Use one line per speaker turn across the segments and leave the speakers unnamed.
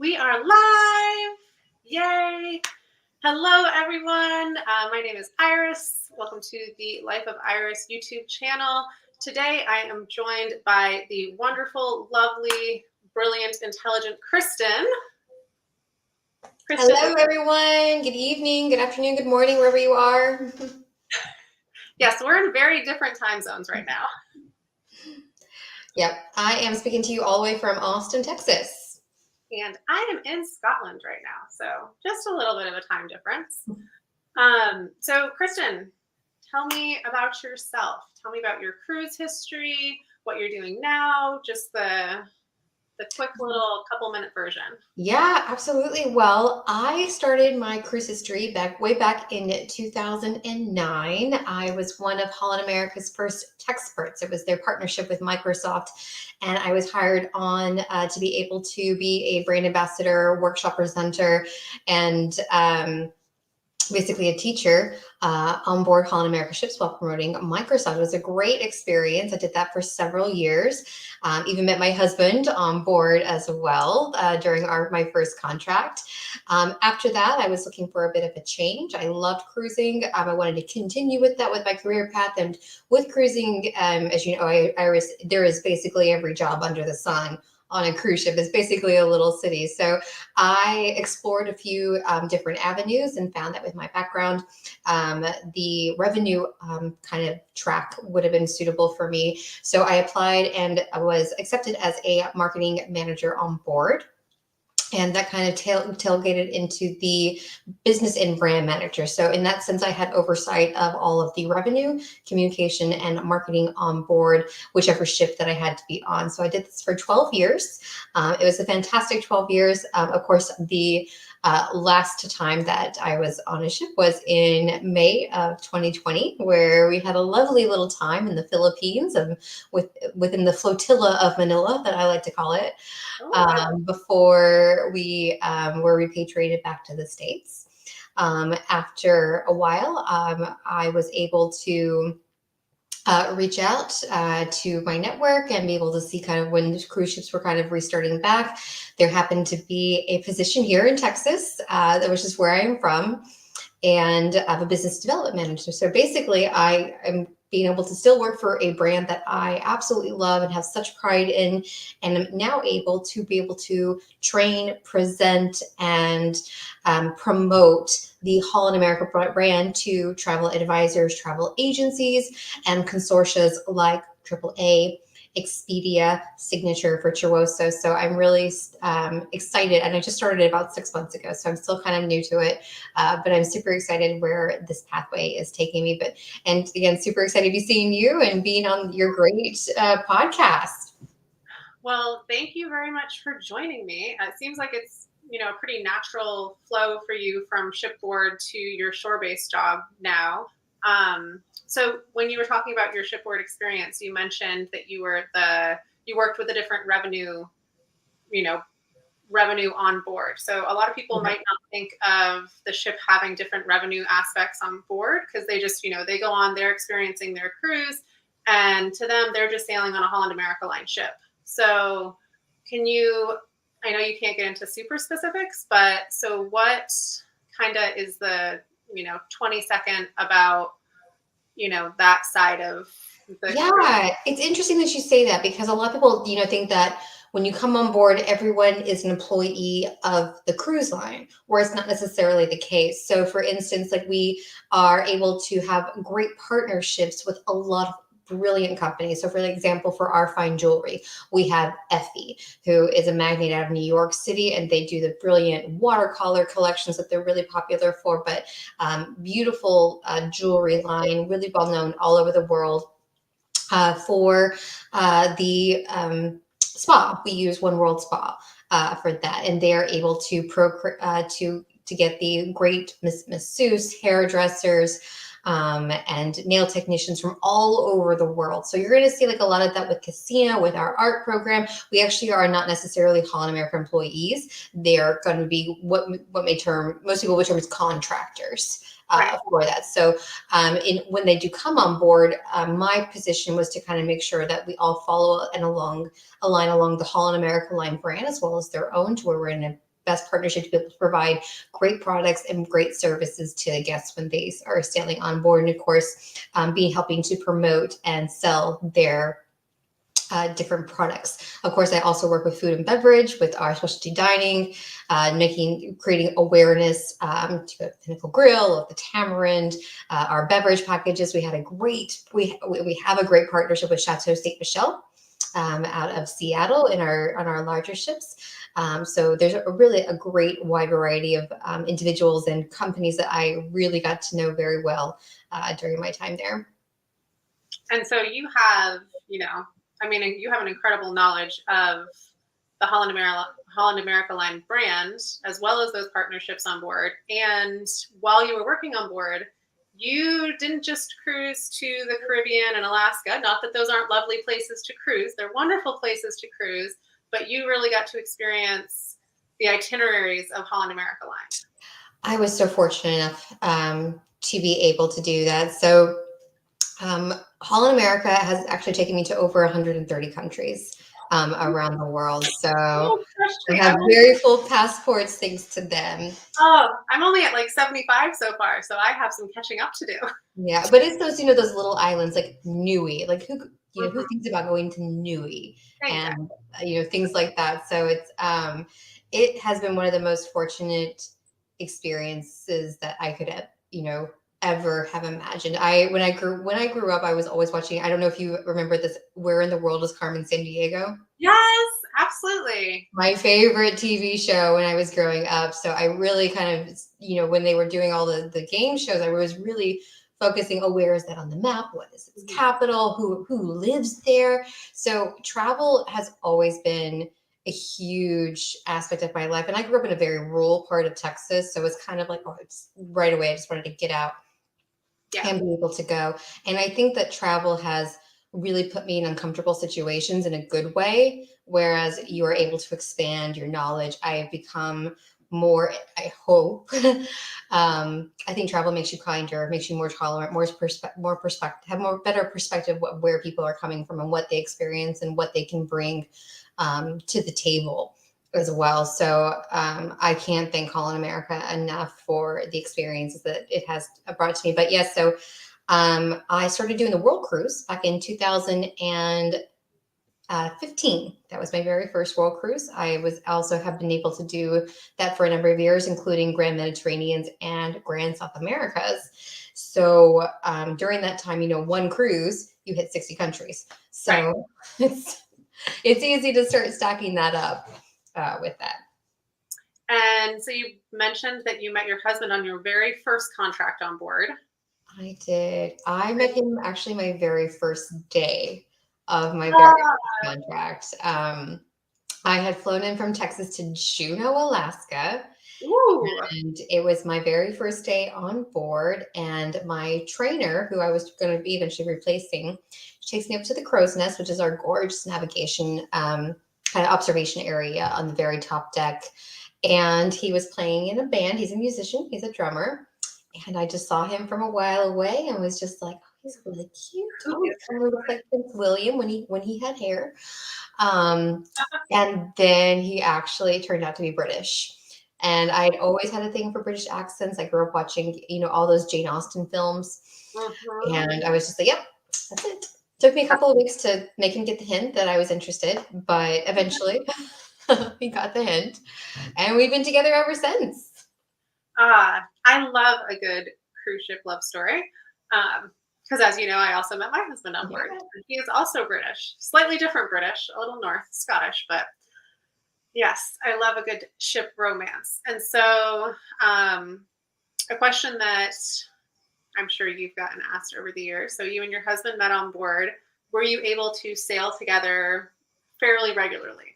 We are live. Yay. Hello, everyone. My name is Iris. Welcome to the Life of Iris YouTube channel. Today, I am joined by the wonderful, lovely, brilliant, intelligent Kristin.
Hello, everyone. Good evening, good afternoon, good morning, wherever you are.
Yes, we're in very different time zones right now.
Yep, I am speaking to you all the way from Austin, Texas.
And I am in Scotland right now, so just a little bit of a time difference. So Kristin, tell me about yourself. Tell me about your cruise history, what you're doing now, just the quick little couple-minute version.
Yeah, absolutely. Well, I started my cruise history way back in 2009. I was one of Holland America's first tech experts. It was their partnership with Microsoft, and I was hired on to be able to be a brand ambassador, workshop presenter, and basically a teacher on board Holland America ships while promoting Microsoft. It was a great experience. I did that for several years. Even met my husband on board as well during my first contract. After that, I was looking for a bit of a change. I loved cruising. I wanted to continue with that with my career path. And with cruising, as you know, Iris, there is basically every job under the sun on a cruise ship. Is basically a little city. So I explored a few different avenues and found that with my background, the revenue kind of track would have been suitable for me. So I applied and I was accepted as a marketing manager on board. And that kind of tailgated into the business and brand manager. So in that sense, I had oversight of all of the revenue, communication, and marketing on board, whichever ship that I had to be on. So I did this for 12 years. It was a fantastic 12 years. Of course, the last time that I was on a ship was in May of 2020, where we had a lovely little time in the Philippines within the flotilla of Manila, that I like to call it, before we were repatriated back to the States. After a while, I was able to reach out to my network and be able to see kind of when cruise ships were kind of restarting back. There happened to be a position here in Texas, which is where I am from, and I'm a business development manager. So basically, I am being able to still work for a brand that I absolutely love and have such pride in, and I'm now able to train, present, and promote the Holland America brand to travel advisors, travel agencies, and consortia like AAA, Expedia, Signature for Chiroso. So I'm really excited, and I just started about 6 months ago, so I'm still kind of new to it, but I'm super excited where this pathway is taking me. And again, super excited to be seeing you and being on your great podcast.
Well, thank you very much for joining me. It seems like it's a pretty natural flow for you from Shipboard to your shore-based job now. So when you were talking about your Shipboard experience, you mentioned that you worked with a different revenue on board. So a lot of people might not think of the ship having different revenue aspects on board, because they just, they go on, they're experiencing their cruise, and to them, they're just sailing on a Holland America Line ship. So I know you can't get into super specifics, but so what kind of is the, 20-second about, that side of the
Yeah, it's interesting that you say that, because a lot of people, think that when you come on board, everyone is an employee of the cruise line, where it's not necessarily the case. So for instance, like, we are able to have great partnerships with a lot of brilliant companies. So for example, for our fine jewelry, we have Effie, who is a magnate out of New York City, and they do the brilliant watercolor collections that they're really popular for, but beautiful jewelry line, really well known all over the world. For the spa, we use One World Spa for that, and they are able to get the great masseuse, hairdressers, and nail technicians from all over the world. So you're going to see like a lot of that with Casino, with our art program. We actually are not necessarily Holland America employees. They're going to be what most people would term as contractors. For that. So when they do come on board, my position was to kind of make sure that we all follow and align along the Holland America Line brand, as well as their own, to where we're in a best partnership to be able to provide great products and great services to the guests when they are sailing on board. And of course, helping to promote and sell their different products. Of course, I also work with food and beverage, with our specialty dining, creating awareness to the Pinnacle Grill, of the Tamarind, our beverage packages. We have a great partnership with Chateau Ste. Michelle out of Seattle on our larger ships. So there's really a great wide variety of individuals and companies that I really got to know very well during my time there.
And so you have, you have an incredible knowledge of the Holland America Line brand, as well as those partnerships on board. And while you were working on board, you didn't just cruise to the Caribbean and Alaska. Not that those aren't lovely places to cruise. They're wonderful places to cruise, but you really got to experience the itineraries of Holland America Line.
I was so fortunate enough to be able to do that. So Holland America has actually taken me to over 130 countries around the world. So I have very full passports thanks to them.
Oh, I'm only at like 75 so far, so I have some catching up to do.
Yeah, but it's those, those little islands like Niue, like who thinks about going to Niue and things like that. So it's it has been one of the most fortunate experiences that I could have, ever have imagined. When I grew up, I was always watching, I don't know if you remember this, Where in the World is Carmen Sandiego?
Yes, absolutely.
My favorite TV show when I was growing up. So I really kind of, when they were doing all the game shows, I was really focusing, where is that on the map? What is its capital? Who lives there? So travel has always been a huge aspect of my life. And I grew up in a very rural part of Texas. So it's kind of like, it's right away, I just wanted to get out and be able to go. And I think that travel has really put me in uncomfortable situations in a good way, whereas you are able to expand your knowledge. I have become more, I hope. I think travel makes you kinder, makes you more tolerant, more perspective, have better perspective of where people are coming from and what they experience and what they can bring to the table as well. So I can't thank Holland America enough for the experiences that it has brought to me. But yes, so I started doing the world cruise back in 2015. That was my very first world cruise. I have been able to do that for a number of years, including Grand Mediterraneans and Grand South Americas. So during that time, one cruise, you hit 60 countries. So it's easy to start stacking that up with that.
And so you mentioned that you met your husband on your very first contract on board.
I did. I met him actually my very first day of my very first contract. I had flown in from Texas to Juneau, Alaska.
Ooh.
And it was my very first day on board. And my trainer, who I was going to be eventually replacing, she takes me up to the Crow's Nest, which is our gorgeous navigation kind of observation area on the very top deck. And he was playing in a band. He's a musician. He's a drummer. And I just saw him from a while away and was just like, oh, he's really cute. Oh, he kind of looked like Prince William when he had hair. And then he actually turned out to be British. And I'd always had a thing for British accents. I grew up watching, all those Jane Austen films. Mm-hmm. And I was just like, yep, that's it. Took me a couple of weeks to make him get the hint that I was interested, but eventually he got the hint. And we've been together ever since.
I love a good cruise ship love story. Because as you know, I also met my husband on board. He is also British, slightly different British, a little North Scottish, but yes, I love a good ship romance. And so a question that I'm sure you've gotten asked over the years. So you and your husband met on board. Were you able to sail together fairly regularly?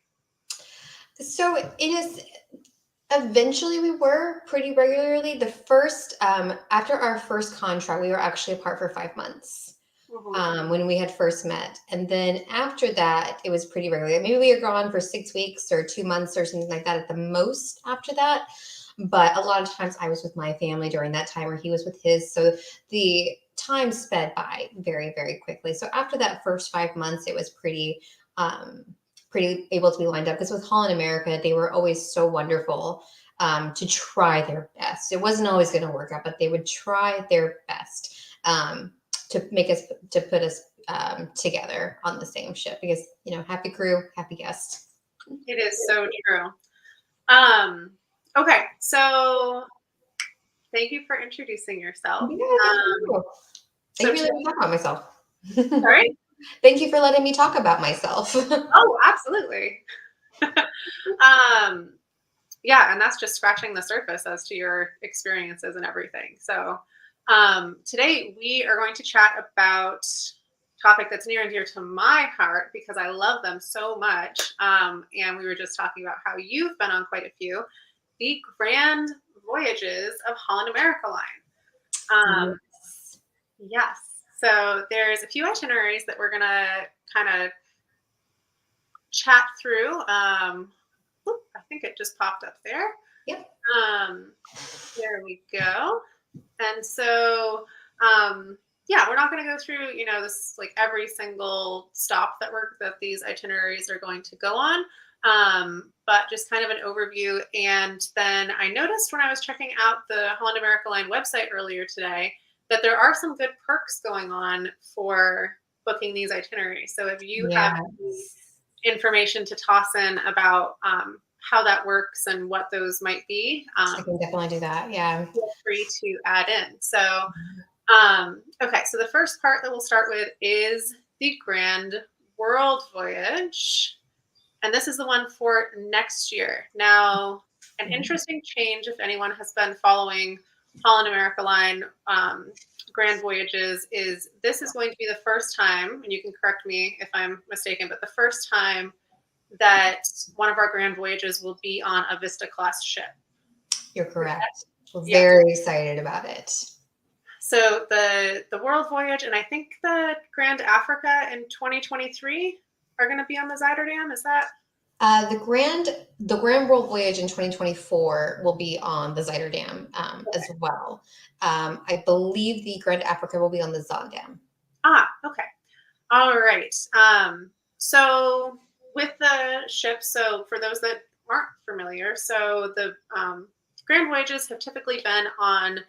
So it is... Eventually, we were pretty regularly. The first, after our first contract, we were actually apart for 5 months when we had first met. And then after that, it was pretty regular. Maybe we were gone for 6 weeks or 2 months or something like that at the most after that. But a lot of times I was with my family during that time, or he was with his. So the time sped by very, very quickly. So after that first 5 months, it was pretty pretty able to be lined up. Because with Holland America, they were always so wonderful to try their best. It wasn't always going to work out, but they would try their best to put us together on the same ship, because, happy crew, happy guest.
It is so true. Okay, so thank you for introducing yourself.
Thank you for letting me talk about myself.
Sorry?
Thank you for letting me talk about myself.
Oh, absolutely. Yeah, and that's just scratching the surface as to your experiences and everything. So today we are going to chat about a topic that's near and dear to my heart because I love them so much. And we were just talking about how you've been on quite a few, the Grand Voyages of Holland America Line. Yes. So there's a few itineraries that we're going to kind of chat through. I think it just popped up there.
Yep.
There we go. And so, we're not going to go through, this like every single stop that these itineraries are going to go on, but just kind of an overview. And then I noticed when I was checking out the Holland America Line website earlier today that there are some good perks going on for booking these itineraries. So if you have information to toss in about how that works and what those might be,
I can definitely do that. Yeah.
Feel free to add in. So, okay. So the first part that we'll start with is the Grand World Voyage. And this is the one for next year. Now, an interesting change, if anyone has been following Holland America Line Grand Voyages, is this is going to be the first time, and you can correct me if I'm mistaken, but the first time that one of our Grand Voyages will be on a Vista class ship.
You're correct. We're very excited about it.
So the World Voyage and I think the Grand Africa in 2023 are going to be on the Zuiderdam. Is that?
The Grand World Voyage in 2024 will be on the Zuiderdam as well. I believe the Grand Africa will be on the Zaandam.
Okay. All right. So with the ship, so for those that aren't familiar, so the Grand Voyages have typically been on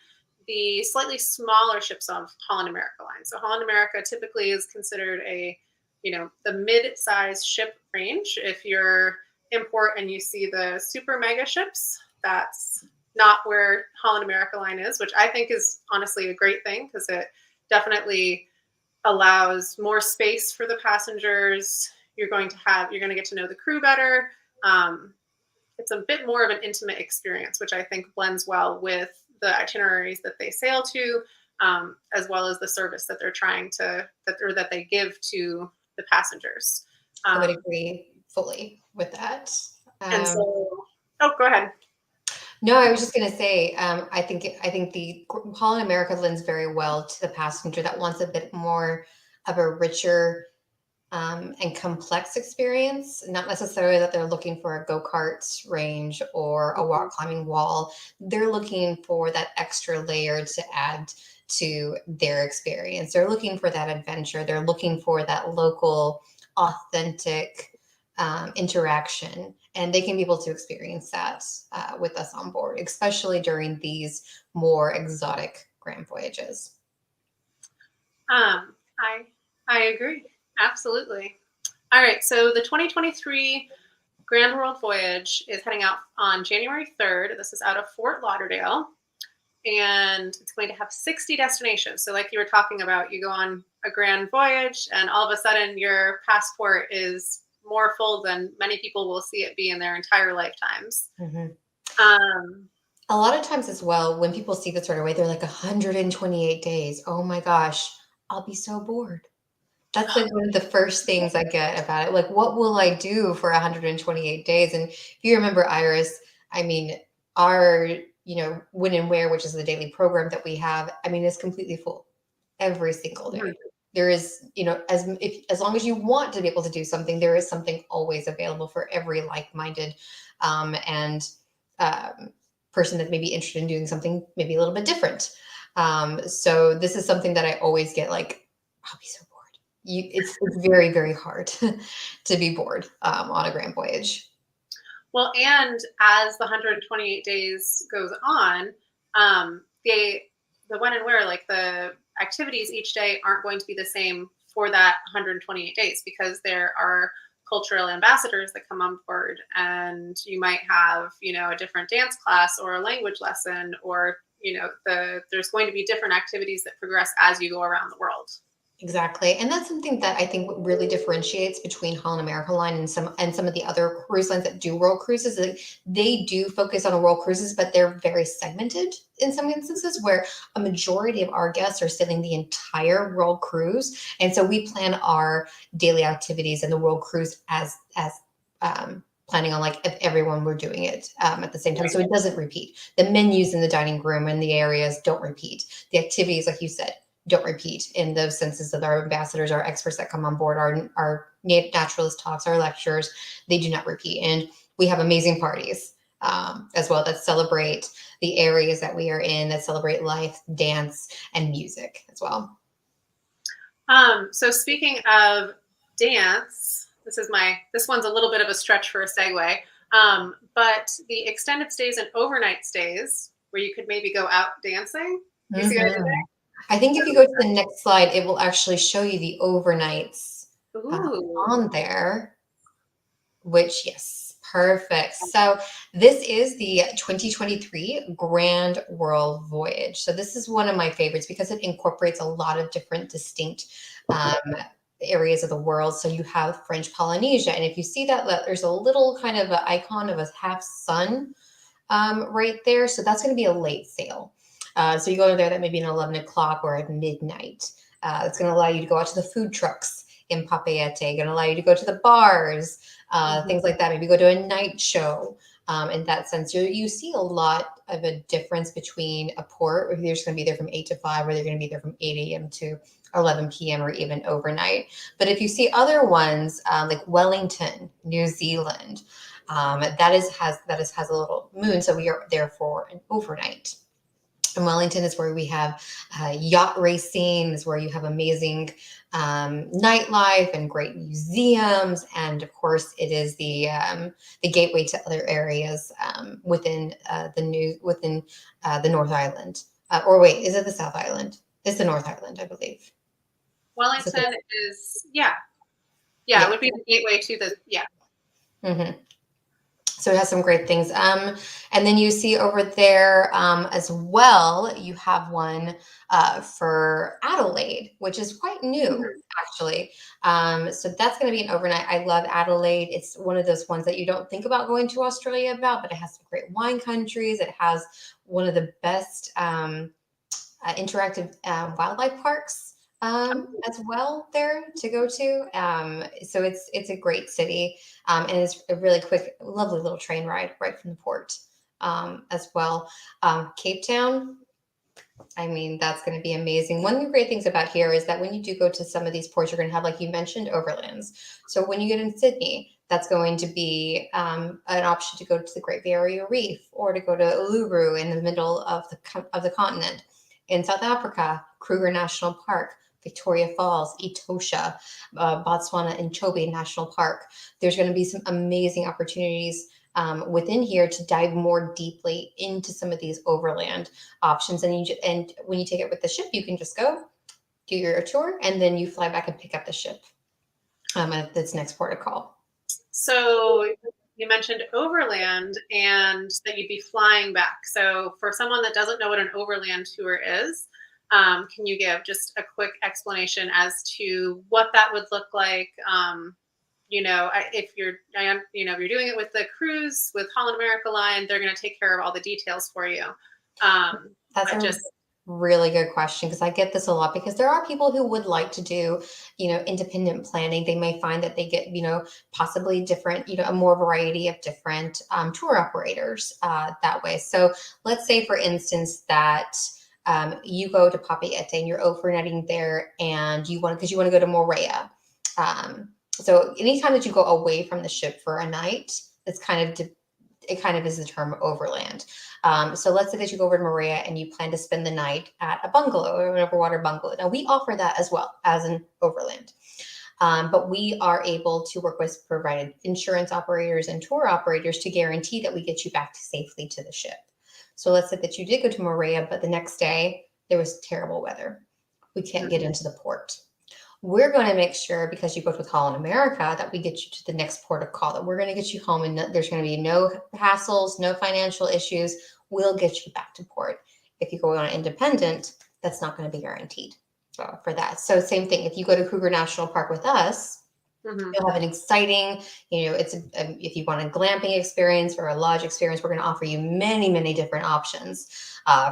the slightly smaller ships of Holland America Line. So Holland America typically is considered the mid-size ship range. If you're import and you see the super mega ships, that's not where Holland America Line is, which I think is honestly a great thing because it definitely allows more space for the passengers. You're going to get to know the crew better. It's a bit more of an intimate experience, which I think blends well with the itineraries that they sail to, as well as the service that they're that they give to the passengers.
I would agree fully with that.
And so, go ahead.
No, I was just going to say, I think the Holland America lends very well to the passenger that wants a bit more of a richer and complex experience. Not necessarily that they're looking for a go-kart range or a rock climbing wall. They're looking for that extra layer to add to their experience. They're looking for that adventure. They're looking for that local, authentic interaction, and they can be able to experience that with us on board, especially during these more exotic Grand Voyages.
I agree. Absolutely. All right. So the 2023 Grand World Voyage is heading out on January 3rd. This is out of Fort Lauderdale, and it's going to have 60 destinations. So like you were talking about, you go on a Grand Voyage and all of a sudden your passport is more full than many people will see it be in their entire lifetimes.
Mm-hmm. A lot of times as well, when people see this right away, they're like 128 days. Oh my gosh, I'll be so bored. That's like one of the first things I get about it. Like, what will I do for 128 days? And if you remember, Iris, I mean, our, When and Where, which is the daily program that we have, I mean, it's completely full every single day. Mm-hmm. There is, as long as you want to be able to do something, there is something always available for every like-minded and person that may be interested in doing something maybe a little bit different. So this is something that I always get like, I'll be so bored. it's very, very hard to be bored on a Grand Voyage.
Well, and as the 128 days goes on, the when and where, like the activities each day aren't going to be the same for that 128 days because there are cultural ambassadors that come on board, and you might have, a different dance class or a language lesson, or there's going to be different activities that progress as you go around the world.
Exactly. And that's something that I think really differentiates between Holland America Line and some of the other cruise lines that do world cruises. Like, they do focus on world cruises, but they're very segmented in some instances where a majority of our guests are sailing the entire world cruise. And so we plan our daily activities and the world cruise as planning on like if everyone were doing it at the same time. So it doesn't repeat. The menus in the dining room and the areas don't repeat. The activities, like you said, don't repeat in those senses that our ambassadors, our experts that come on board, our naturalist talks, our lectures, they do not repeat. And we have amazing parties as well that celebrate the areas that we are in, that celebrate life, dance, and music as well.
So speaking of dance, this one's a little bit of a stretch for a segue, but the extended stays and overnight stays where you could maybe go out dancing. You see what I did there?
I think if you go to the next slide, it will actually show you the overnights on there, which, yes, perfect. So this is the 2023 Grand World Voyage. So this is one of my favorites because it incorporates a lot of different distinct areas of the world. So you have French Polynesia. And if you see that, there's a little kind of an icon of a half sun right there. So that's going to be a late sail. So you go there, that may be an 11 o'clock or at midnight. It's going to allow you to go out to the food trucks in Papeete, going to allow you to go to the bars, things like that. Maybe go to a night show. In that sense, you see a lot of a difference between a port, if they're just going to be there from 8 to 5, or they're going to be there from 8 a.m. to 11 p.m. or even overnight. But if you see other ones like Wellington, New Zealand, that has a little moon, so we are there for an overnight. And Wellington is where we have yacht racing, is where you have amazing nightlife and great museums, and of course, it is the gateway to other areas within the North Island. Or wait, is it the South Island? It's the North Island, I believe.
Wellington is it would be the gateway to the
Mm-hmm. So it has some great things. And then you see over there as well, you have one for Adelaide, which is quite new, actually. So that's going to be an overnight. I love Adelaide. It's one of those ones that you don't think about going to Australia about, but it has some great wine countries. It has one of the best interactive wildlife parks as well there to go to. So it's a great city, and it's a really quick, lovely little train ride right from the port as well. Cape Town, I mean, that's going to be amazing. One of the great things about here is that when you do go to some of these ports, you're going to have, like you mentioned, overlands. So when you get in Sydney, that's going to be an option to go to the Great Barrier Reef or to go to Uluru in the middle of the continent. In South Africa, Kruger National Park, Victoria Falls, Etosha, Botswana, and Chobe National Park. There's going to be some amazing opportunities within here to dive more deeply into some of these overland options. And when you take it with the ship, you can just go do your tour, and then you fly back and pick up the ship at its next port of call.
So you mentioned overland and that you'd be flying back. So for someone that doesn't know what an overland tour is, can you give just a quick explanation as to what that would look like? If you're doing it with the cruise with Holland America Line, they're going to take care of all the details for you.
That's really good question, because I get this a lot, because there are people who would like to do, independent planning. They may find that they get, possibly different, a more variety of different tour operators that way. So let's say, for instance, that you go to Papeete and you're overnightting there, and you want to go to Moorea. So anytime that you go away from the ship for a night, it's kind of it kind of is the term overland. So let's say that you go over to Maria and you plan to spend the night at a bungalow or an overwater bungalow. Now we offer that as well as an overland. But we are able to work with provided insurance operators and tour operators to guarantee that we get you back safely to the ship. So let's say that you did go to Moorea, but the next day there was terrible weather. We can't get into the port. We're going to make sure, because you booked with Holland America, that we get you to the next port of call, that we're going to get you home and there's going to be no hassles, no financial issues. We'll get you back to port. If you go on independent, that's not going to be guaranteed for that. So same thing. If you go to Kruger National Park with us, you'll have an exciting, if you want a glamping experience or a lodge experience, we're going to offer you many, many different options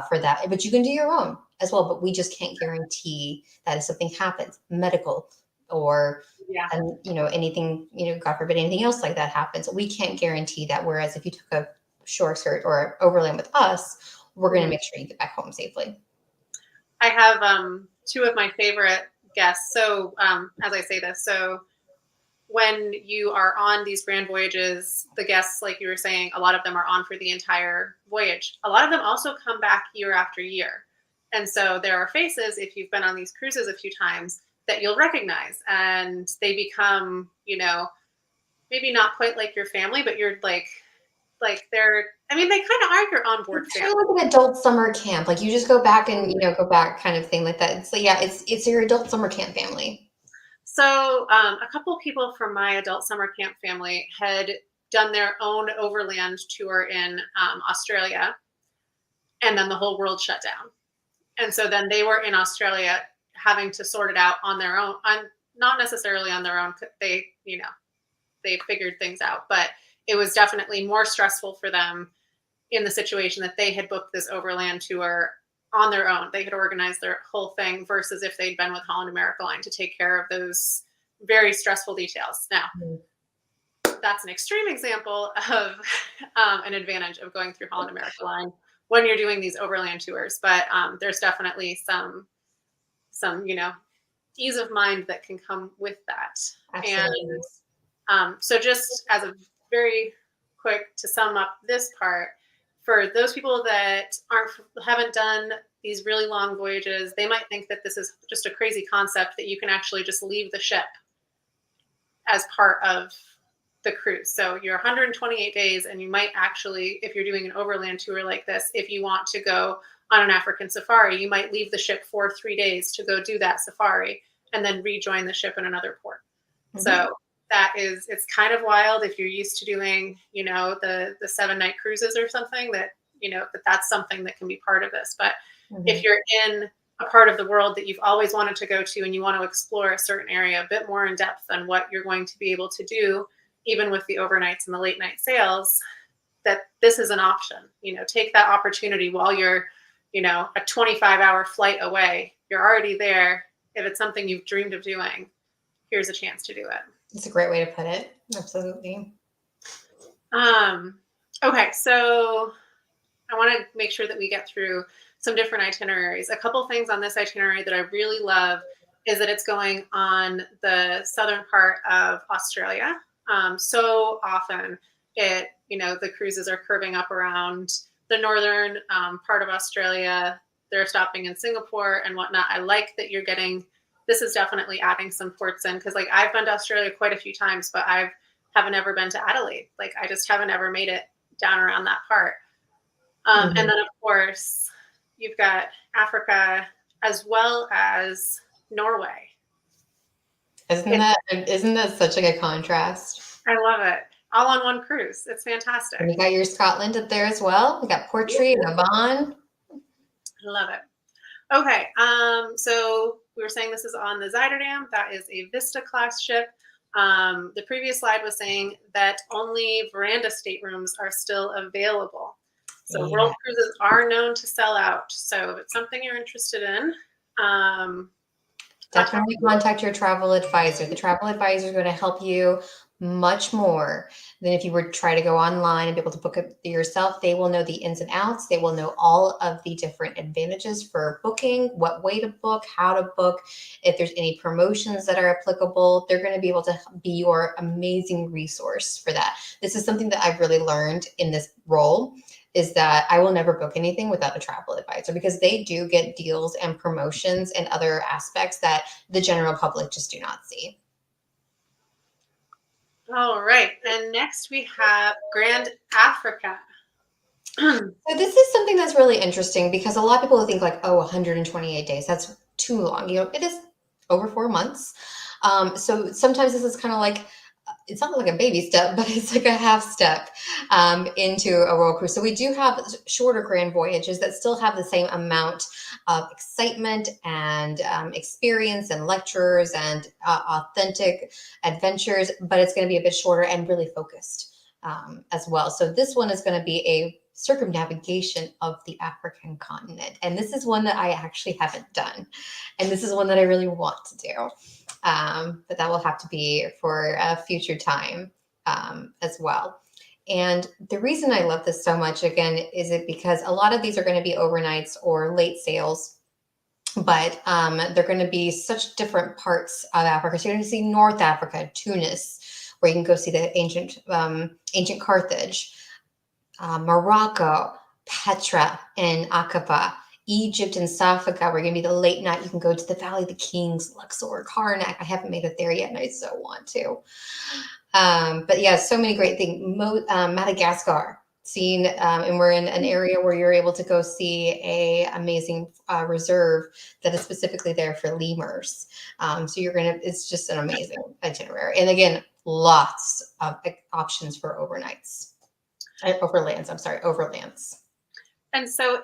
for that. But you can do your own as well. But we just can't guarantee that if something happens, medical or anything, God forbid, anything else like that happens, we can't guarantee that. Whereas if you took a shore skirt or overland with us, we're going to make sure you get back home safely.
I have two of my favorite guests. So as I say this, so when you are on these Grand Voyages, the guests, like you were saying, a lot of them are on for the entire voyage. A lot of them also come back year after year. And so there are faces, if you've been on these cruises a few times, that you'll recognize. And they become, maybe not quite like your family, but you're like they're, they kind of are your onboard
it's
family.
Kind of like an adult summer camp. Like you just go back and, go back kind of thing like that. So yeah, it's your adult summer camp family.
So a couple of people from my adult summer camp family had done their own overland tour in Australia, and then the whole world shut down. And so then they were in Australia having to sort it out on their own, not necessarily on their own. They figured things out, but it was definitely more stressful for them in the situation that they had booked this overland tour on their own. They had organized their whole thing versus if they'd been with Holland America Line to take care of those very stressful details. Now, that's an extreme example of an advantage of going through Holland America Line when you're doing these overland tours. But there's definitely some ease of mind that can come with that.
Absolutely.
And so just as a very quick to sum up this part, for those people that haven't done these really long voyages, they might think that this is just a crazy concept that you can actually just leave the ship as part of the cruise. So you're 128 days, and you might actually, if you're doing an overland tour like this, if you want to go on an African safari, you might leave the ship for 3 days to go do that safari and then rejoin the ship in another port. So it's kind of wild if you're used to doing, the 7-night cruises or something, that, that's something that can be part of this. But if you're in a part of the world that you've always wanted to go to and you want to explore a certain area a bit more in depth than what you're going to be able to do, even with the overnights and the late night sails, that this is an option. Take that opportunity while you're, a 25-hour flight away. You're already there. If it's something you've dreamed of doing, here's a chance to do it.
It's a great way to put it. Absolutely.
Okay, so I want to make sure that we get through some different itineraries. A couple things on this itinerary that I really love is that it's going on the southern part of Australia. So often the cruises are curving up around the northern part of Australia. They're stopping in Singapore and whatnot. I like that you're getting, this is definitely adding some ports in, because I've been to Australia quite a few times, but I haven't ever been to Adelaide. I just haven't ever made it down around that part. And then of course you've got Africa as well as Norway.
Isn't that such a contrast?
I love it. All on one cruise. It's fantastic.
And you got your Scotland up there as well. We got Portree and Avon.
I love it. Okay. So we were saying this is on the Zuiderdam. That is a Vista class ship. The previous slide was saying that only veranda staterooms are still available. So world cruises are known to sell out. So if it's something you're interested in,
definitely contact your travel advisor. The travel advisor is going to help you much more than if you were to try to go online and be able to book it yourself. They will know the ins and outs. They will know all of the different advantages for booking, what way to book, how to book, if there's any promotions that are applicable. They're going to be able to be your amazing resource for that. This is something that I've really learned in this role, is that I will never book anything without a travel advisor, because they do get deals and promotions and other aspects that the general public just do not see.
All right. And next we have Grand Africa.
So this is something that's really interesting, because a lot of people think like, oh, 128 days, that's too long. It is over 4 months. So sometimes this is kind of like, it's not like a baby step, but it's like a half step into a world cruise. So we do have shorter Grand Voyages that still have the same amount of excitement and experience and lectures and authentic adventures, but it's going to be a bit shorter and really focused as well. So this one is going to be a circumnavigation of the African continent. And this is one that I actually haven't done. And this is one that I really want to do. But that will have to be for a future time as well. And the reason I love this so much, again, is it because a lot of these are going to be overnights or late sails, but they're going to be such different parts of Africa. So you're going to see North Africa, Tunis, where you can go see the ancient Carthage, Morocco, Petra and Aqaba, Egypt and Safaga. We're going to be the late night. You can go to the Valley of the Kings, Luxor, Karnak. I haven't made it there yet, and I so want to. But yeah, so many great things. Madagascar, and we're in an area where you're able to go see a amazing reserve that is specifically there for lemurs. So it's just an amazing itinerary. And again, lots of options for overlands.
And so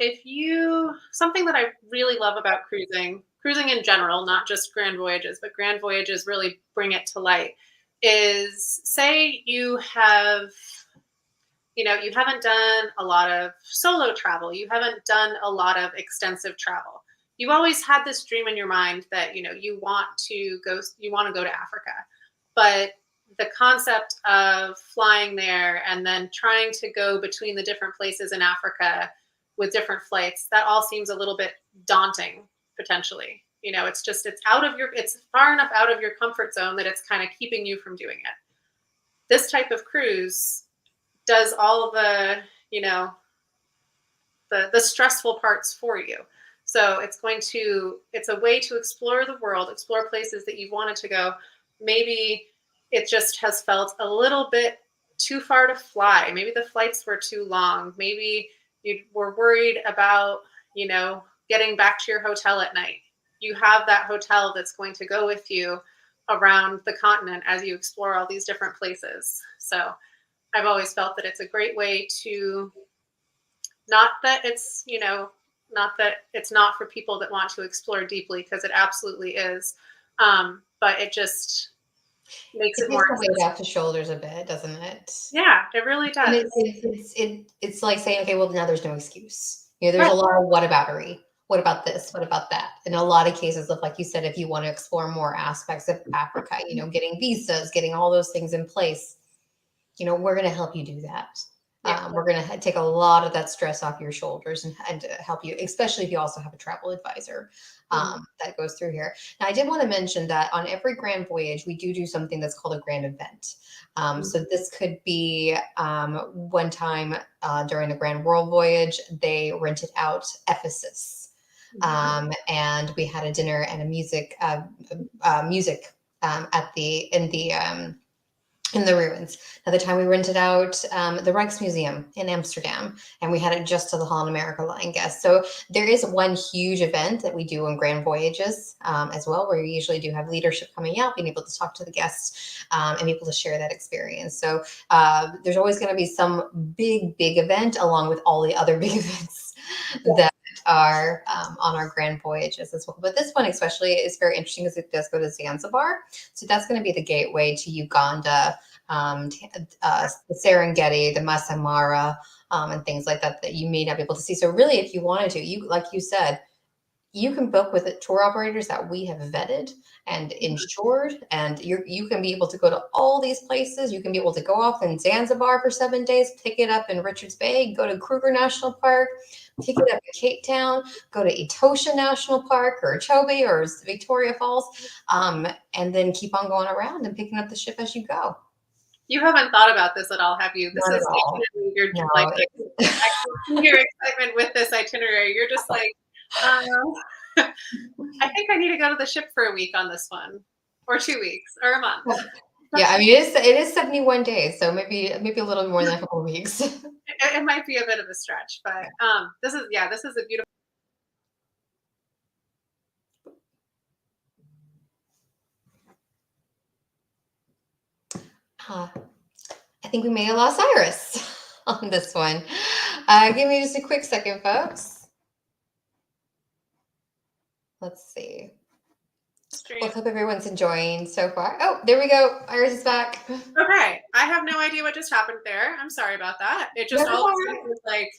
something that I really love about cruising in general, not just Grand Voyages, but Grand Voyages really bring it to light, is say you haven't done a lot of solo travel. You haven't done a lot of extensive travel. You've always had this dream in your mind that, you want to go to Africa, but the concept of flying there and then trying to go between the different places in Africa with different flights, that all seems a little bit daunting potentially. It's far enough out of your comfort zone that it's kind of keeping you from doing it. This type of cruise does all of the stressful parts for you. So it's a way to explore the world, explore places that you've wanted to go. Maybe it just has felt a little bit too far to fly. Maybe the flights were too long. Maybe you were worried about, getting back to your hotel at night. You have that hotel that's going to go with you around the continent as you explore all these different places. So I've always felt that it's a great way to, not that it's not for people that want to explore deeply, because it absolutely is. But it just makes it more
weight off the shoulders a bit, doesn't it?
Yeah, it really does.
It's like saying, okay, well, now there's no excuse. There's a lot of whataboutery. What about this? What about that? In a lot of cases of, like you said, if you want to explore more aspects of Africa, getting visas, getting all those things in place, we're going to help you do that. Yeah. We're going to take a lot of that stress off your shoulders and help you, especially if you also have a travel advisor that goes through here. Now, I did want to mention that on every Grand Voyage, we do something that's called a grand event. So this could be one time during the Grand World Voyage, they rented out Ephesus. And we had a dinner and a music in the ruins. Another time we rented out the Rijksmuseum in Amsterdam, and we had it just to the Holland America Line guests. So there is one huge event that we do on Grand Voyages as well, where you usually do have leadership coming out, being able to talk to the guests and able to share that experience. So there's always going to be some big event along with all the other big events that are on our Grand Voyages as well. But this one especially is very interesting because it does go to Zanzibar. So that's going to be the gateway to Uganda, the Serengeti, the Masai Mara, and things like that you may not be able to see. So really, if you wanted to, like you said, you can book with tour operators that we have vetted and insured, and you can be able to go to all these places. You can be able to go off in Zanzibar for 7 days, pick it up in Richards Bay, go to Kruger National Park, pick it up in Cape Town, go to Etosha National Park or Chobe or Victoria Falls, and then keep on going around and picking up the ship as you go.
You haven't thought about this at all, have you? This
Not
is
at all.
you're
No,
like I can see your excitement with this itinerary. You're just like, I think I need to go to the ship for a week on this one, or 2 weeks, or a month.
Yeah, I mean it is 71 days, so maybe a little more than a couple of weeks.
It might be a bit of a stretch, but this is a beautiful.
I think we may have lost Iris on this one. Give me just a quick second, folks. Let's see. Well, I hope everyone's enjoying so far. Oh, there we go. Iris is back.
Okay. I have no idea what just happened there. I'm sorry about that. It just all of a sudden was like,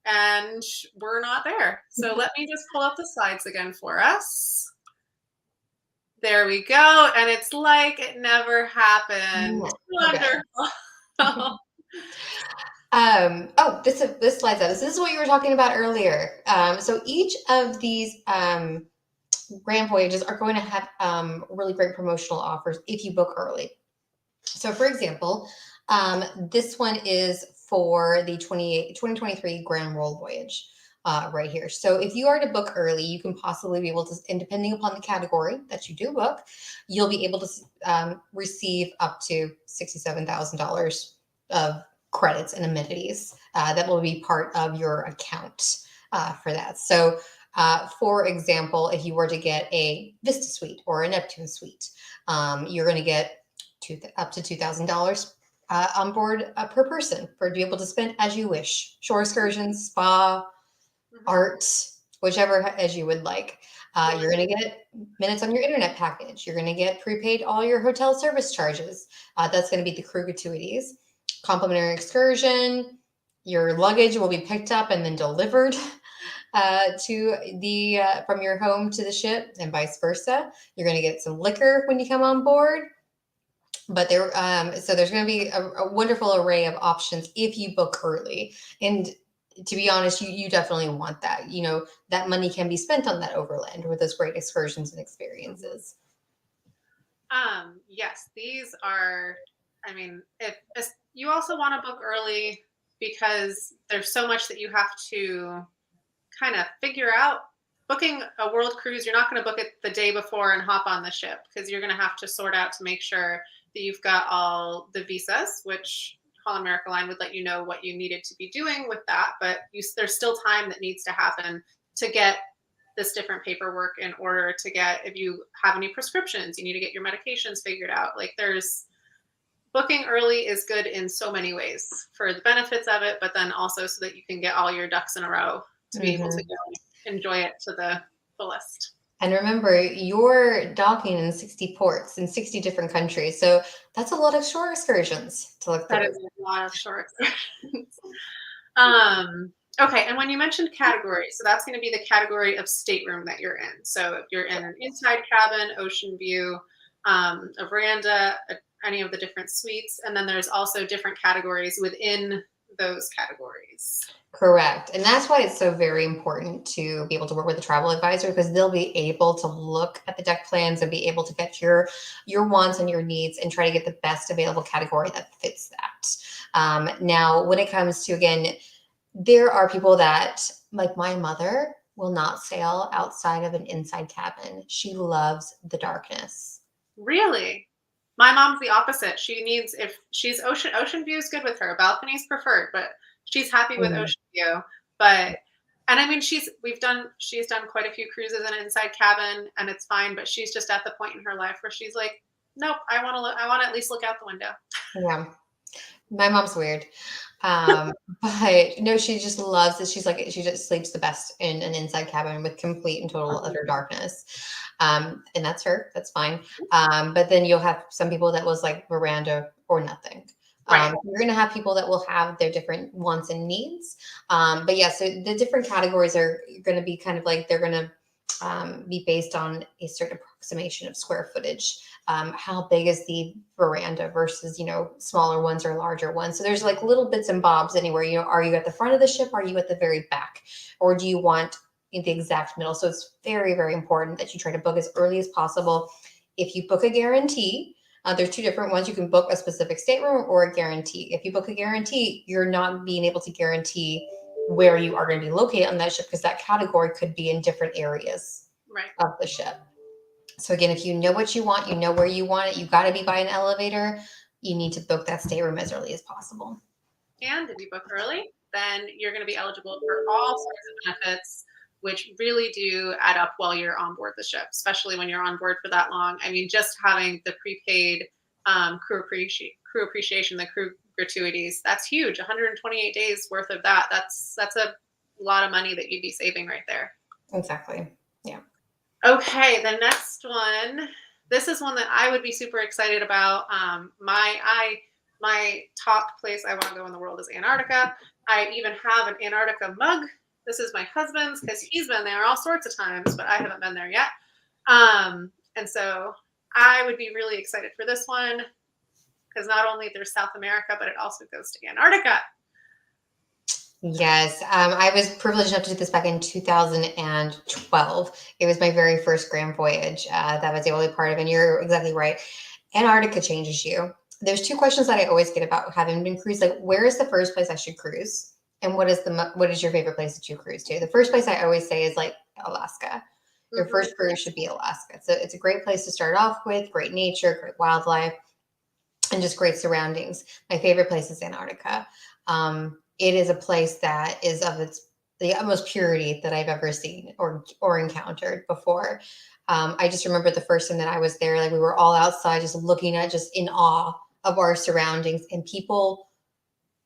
and we're not there. So let me just pull up the slides again for us. There we go. And it's like it never happened.
Okay.
Wonderful.
Oh, this slide's out. This is what you were talking about earlier. So each of these Grand Voyages are going to have really great promotional offers if you book early. So for example, this one is for the 2023 Grand Voyage right here. So if you are to book early, you can possibly be able to, and depending upon the category that you do book, you'll be able to receive up to $67,000 of credits and amenities that will be part of your account for that. So for example, if you were to get a Vista Suite or a Neptune Suite, you're going to get up to $2,000 on board per person to be able to spend as you wish. Shore excursions, spa, art, whichever as you would like. You're going to get minutes on your internet package. You're going to get prepaid all your hotel service charges. That's going to be the crew gratuities. Complimentary excursion. Your luggage will be picked up and then delivered to the from your home to the ship, and vice versa. You're going to get some liquor when you come on board. But so there's going to be a wonderful array of options if you book early. And to be honest, you definitely want that. You know, that money can be spent on that overland with those great excursions and experiences.
Yes, these are, I mean, if you also want to book early because there's so much that you have to kind of figure out. Booking a world cruise, you're not going to book it the day before and hop on the ship because you're going to have to sort out to make sure that you've got all the visas, which Holland America Line would let you know what you needed to be doing with that. But there's still time that needs to happen to get this different paperwork in order to get, if you have any prescriptions, you need to get your medications figured out. Like booking early is good in so many ways for the benefits of it, but then also so that you can get all your ducks in a row to be able to go enjoy it to the fullest.
And remember, you're docking in 60 ports in 60 different countries. So that's a lot of shore excursions to look through.
That is a lot of shore excursions. Okay, and when you mentioned category, so that's going to be the category of stateroom that you're in. So if you're in an inside cabin, ocean view, a veranda, any of the different suites, and then there's also different categories within those categories.
Correct. And that's why it's so very important to be able to work with a travel advisor, because they'll be able to look at the deck plans and be able to get your wants and your needs and try to get the best available category that fits that. Now, when it comes to, again, there are people that, like my mother, will not sail outside of an inside cabin. She loves the darkness.
Really? My mom's the opposite. She needs, if she's ocean view is good with her. Balcony's preferred, but she's happy with ocean view. But, and I mean, she's done quite a few cruises in an inside cabin and it's fine, but she's just at the point in her life where she's like, nope, I want to at least look out the window.
Yeah. My mom's weird. But no, she just loves it. She's like, she just sleeps the best in an inside cabin with complete and total utter darkness. And that's her. That's fine. But then you'll have some people that was like veranda or nothing.
Right.
You're going to have people that will have their different wants and needs. But yeah, so the different categories are going to be kind of like, they're going to be based on a certain approximation of square footage. How big is the veranda versus, smaller ones or larger ones? So there's like little bits and bobs anywhere. Are you at the front of the ship? Are you at the very back? Or do you want the exact middle? So it's very, very important that you try to book as early as possible. If you book a guarantee, there's two different ones. You can book a specific stateroom or a guarantee. If you book a guarantee, you're not being able to guarantee where you are going to be located on that ship, because that category could be in different areas of the ship. So again, if you know what you want, you know where you want it, you got to be by an elevator, you need to book that stateroom as early as possible.
And if you book early, then you're going to be eligible for all sorts of benefits, which really do add up while you're on board the ship, especially when you're on board for that long. I mean, just having the prepaid crew appreciation, the crew gratuities, that's huge. 128 days worth of that. That's a lot of money that you'd be saving right there.
Exactly. Yeah.
Okay, the next one. This is one that I would be super excited about. My top place I want to go in the world is Antarctica. I even have an Antarctica mug. This is my husband's because he's been there all sorts of times, but I haven't been there yet. And so I would be really excited for this one because not only there's South America, but it also goes to Antarctica.
Yes, I was privileged enough to do this back in 2012. It was my very first Grand Voyage that I was able to be part of. And you're exactly right. Antarctica changes you. There's two questions that I always get about having been cruised. Like, where is the first place I should cruise? And what is your favorite place that you cruise to? The first place I always say is like Alaska. Your first cruise should be Alaska. So it's a great place to start off with, great nature, great wildlife, and just great surroundings. My favorite place is Antarctica. It is a place that is of the utmost purity that I've ever seen or encountered before. I just remember the first time that I was there, like we were all outside just looking at, just in awe of our surroundings, and people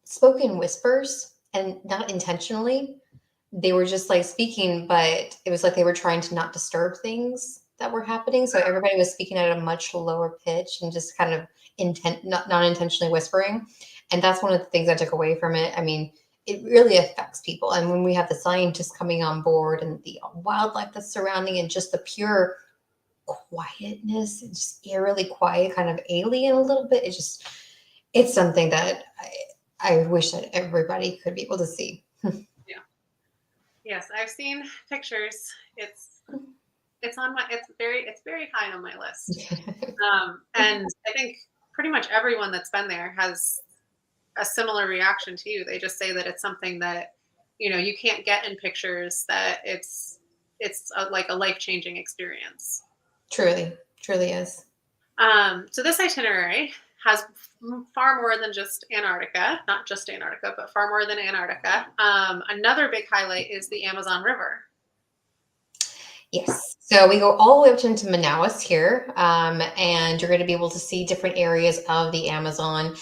spoke in whispers, and not intentionally. They were just like speaking, but it was like they were trying to not disturb things that were happening. So everybody was speaking at a much lower pitch and just kind of not intentionally whispering. And that's one of the things I took away from it. I mean, it really affects people. And when we have the scientists coming on board and the wildlife that's surrounding and just the pure quietness, and just eerily quiet, kind of alien a little bit, it's something that I wish that everybody could be able to see.
Yeah. Yes, I've seen pictures. It's very high on my list. And I think pretty much everyone that's been there has a similar reaction to you. They just say that it's something that, you can't get in pictures, that it's like a life-changing experience.
Truly is.
So this itinerary has far more than just Antarctica, not just Antarctica, but far more than Antarctica. Another big highlight is the Amazon River.
Yes. So we go all the way up into Manaus here, and you're going to be able to see different areas of the Amazon.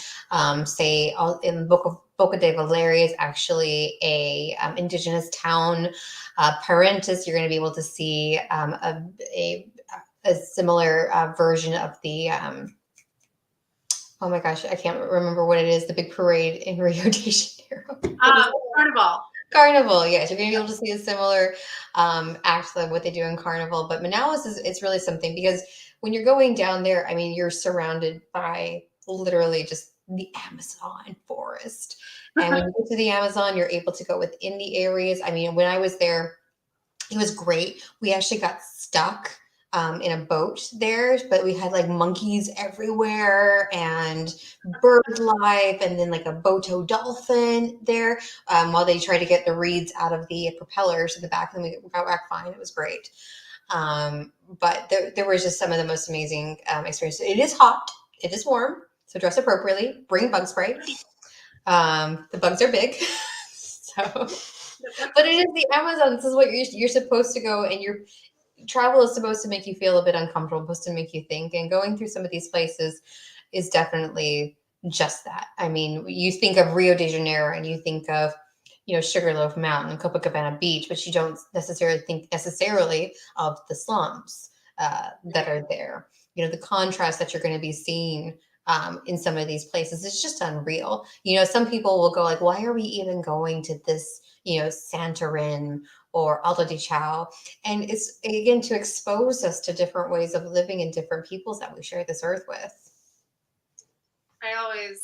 Say in the Boca de Valera is actually a indigenous town. Parentis, you're going to be able to see a similar version of the oh my gosh, I can't remember what it is. The big parade in Rio de Janeiro. Carnival, yes. You're going to be able to see a similar act of what they do in Carnival. But Manaus it's really something, because when you're going down there, I mean, you're surrounded by literally just the Amazon forest. And when you get to the Amazon, you're able to go within the areas. I mean, when I was there, it was great. We actually got stuck in a boat there, but we had like monkeys everywhere and bird life, and then like a boto dolphin there while they tried to get the reeds out of the propellers in the back, and we got back fine. It was great. But there was just some of the most amazing experiences. It is hot. It is warm. So dress appropriately. Bring bug spray. The bugs are big. But it is the Amazon. This is what you're supposed to go, and travel is supposed to make you feel a bit uncomfortable, supposed to make you think, and going through some of these places is definitely just that. I mean, you think of Rio de Janeiro and you think of, Sugarloaf Mountain and Copacabana Beach, but you don't necessarily think of the slums that are there. The contrast that you're going to be seeing in some of these places is just unreal. Some people will go like, why are we even going to this, Santorin or Alto di Ciao. And it's, again, to expose us to different ways of living and different peoples that we share this earth with.
I always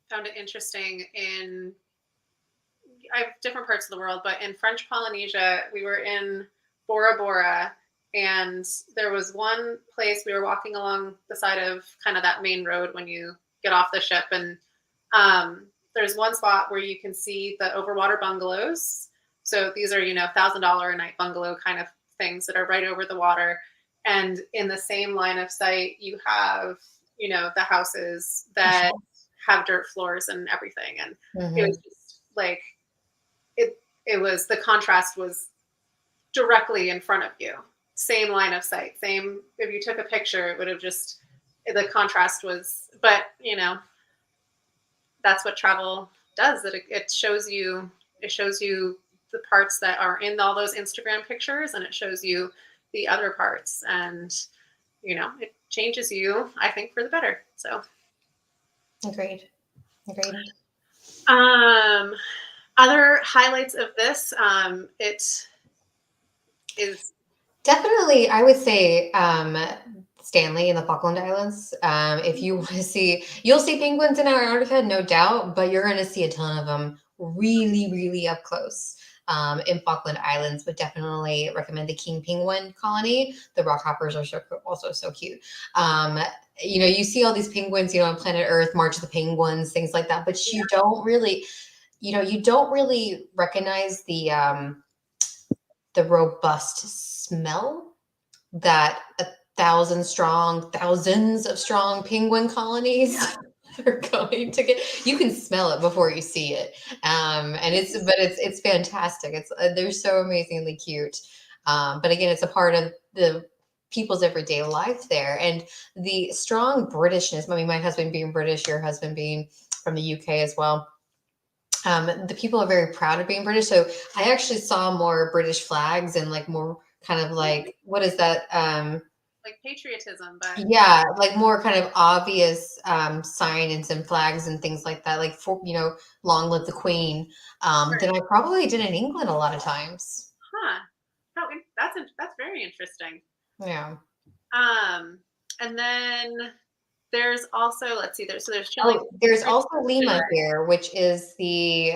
found it interesting I have different parts of the world, but in French Polynesia, we were in Bora Bora, and there was one place we were walking along the side of kind of that main road when you get off the ship, and there's one spot where you can see the overwater bungalows. So these are, $1,000 a night bungalow kind of things that are right over the water. And in the same line of sight, you have, the houses that have dirt floors and everything. And it was just like, the contrast was directly in front of you. Same line of sight, if you took a picture, it would have the contrast was, but that's what travel does, that it shows you the parts that are in all those Instagram pictures, and it shows you the other parts, and it changes you, I think, for the better. So
agreed.
Other highlights of this, it is
definitely, I would say, Stanley in the Falkland Islands. If you want to see, you'll see penguins in Antarctica, no doubt, but you're going to see a ton of them really, really up close. In Falkland Islands, would definitely recommend the king penguin colony. The rockhoppers are also so cute. You see all these penguins, on planet Earth, March of the Penguins, things like that, but you don't really, recognize the robust smell that thousands of strong penguin colonies are going to get. You can smell it before you see it. And it's fantastic. They're so amazingly cute. But again, it's a part of the people's everyday life there. And the strong Britishness, I mean, my husband being British, your husband being from the UK as well. The people are very proud of being British. So I actually saw more British flags and like more kind of like, what is that?
Like patriotism, but
yeah, like more kind of obvious signage and flags and things like that. Like, for, long live the Queen. Than I probably did in England a lot of times.
Huh. Oh, that's very interesting.
Yeah.
And then there's also, let's see, there's Chile.
There's also Lima here, which is the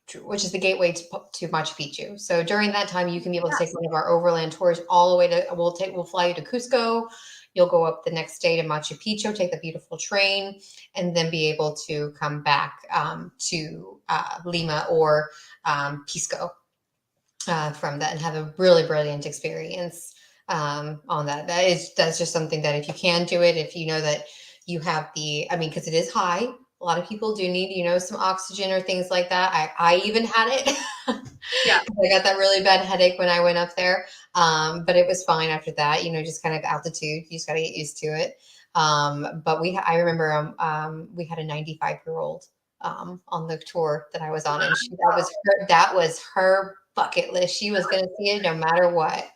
gateway to Machu Picchu. So during that time, you can be able to take one of our overland tours all the way to. We'll fly you to Cusco. You'll go up the next day to Machu Picchu, take the beautiful train, and then be able to come back to Lima or Pisco from that, and have a really brilliant experience on that. That's just something that if you can do it, if you know that you have because it is high. A lot of people do need, some oxygen or things like that. I even had it.
Yeah.
I got that really bad headache when I went up there. But it was fine after that, just kind of altitude. You just got to get used to it. But I remember we had a 95-year-old on the tour that I was on, and that was her bucket list. She was going to see it no matter what.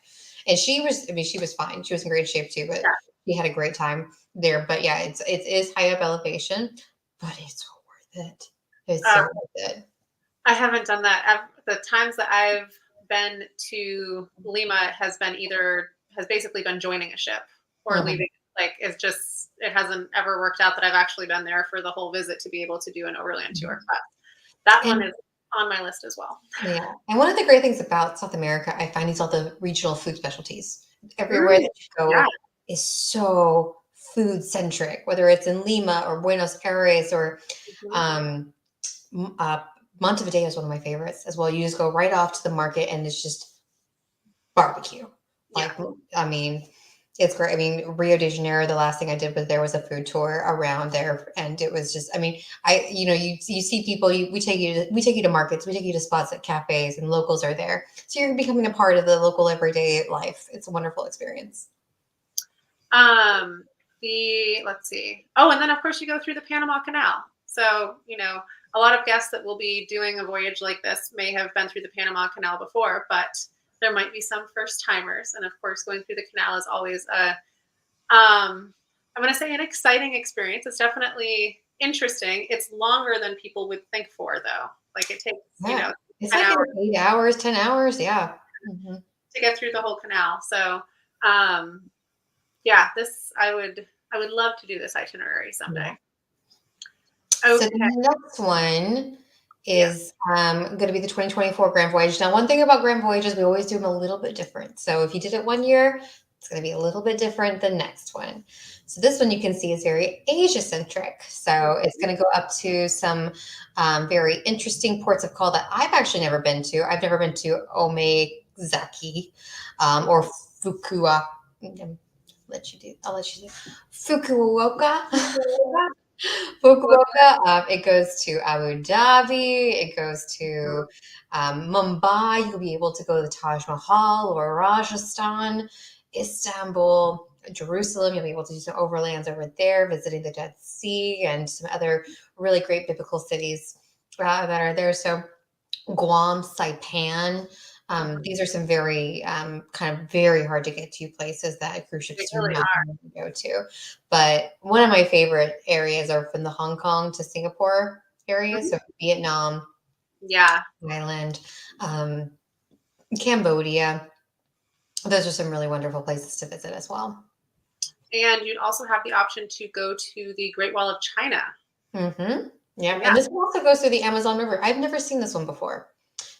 And she was fine. She was in great shape too, but she had a great time there. But yeah, it is high up elevation, but it's so worth it. It's so worth it.
I haven't done that. The times that I've been to Lima has basically been joining a ship or leaving. Like, it hasn't ever worked out that I've actually been there for the whole visit to be able to do an overland tour. But that one is on my list as well.
Yeah. And one of the great things about South America, I find, is all the regional food specialties. Everywhere that you go is so food centric, whether it's in Lima or Buenos Aires or Montevideo is one of my favorites as well. You just go right off to the market and it's just barbecue. It's great. Rio de Janeiro, the last thing I did was a food tour around there. And it was just, you see people, we take you to markets, we take you to spots at cafes, and locals are there. So you're becoming a part of the local everyday life. It's a wonderful experience.
Let's see. Oh, and then of course you go through the Panama Canal. So, a lot of guests that will be doing a voyage like this may have been through the Panama Canal before, but there might be some first timers. And of course, going through the canal is always I'm going to say an exciting experience. It's definitely interesting. It's longer than people would think for, though. Like, it takes,
it's like an 8 hours, 10 hours. Yeah. Mm-hmm.
To get through the whole canal. So, yeah, I would love to do this itinerary someday.
Yeah. So
Okay.
the next one
Yeah.
is going to be the 2024 Grand Voyage. Now, one thing about Grand Voyages, we always do them a little bit different. So if you did it one year, it's going to be a little bit different than next one. So this one you can see is very Asia-centric. So it's going to go up to some very interesting ports of call that I've actually never been to. I've never been to Omezaki or Fukua. I'll let you do Fukuoka. Fukuoka, it goes to Abu Dhabi, it goes to Mumbai. You'll be able to go to the Taj Mahal or Rajasthan, Istanbul, Jerusalem. You'll be able to do some overlands over there, visiting the Dead Sea and some other really great biblical cities that are there. So Guam, Saipan. These are some very kind of very hard to get to places that cruise ships
They
do
really
not
are.
want to go to. But one of my favorite areas are from the Hong Kong to Singapore area.
Mhm.
So Vietnam,
Yeah.
Thailand, Cambodia. Those are some really wonderful places to visit as well.
And you'd also have the option to go to the Great Wall of China.
Mm-hmm. Yeah.
Yeah.
And this one also goes through the Amazon River. I've never seen this one before.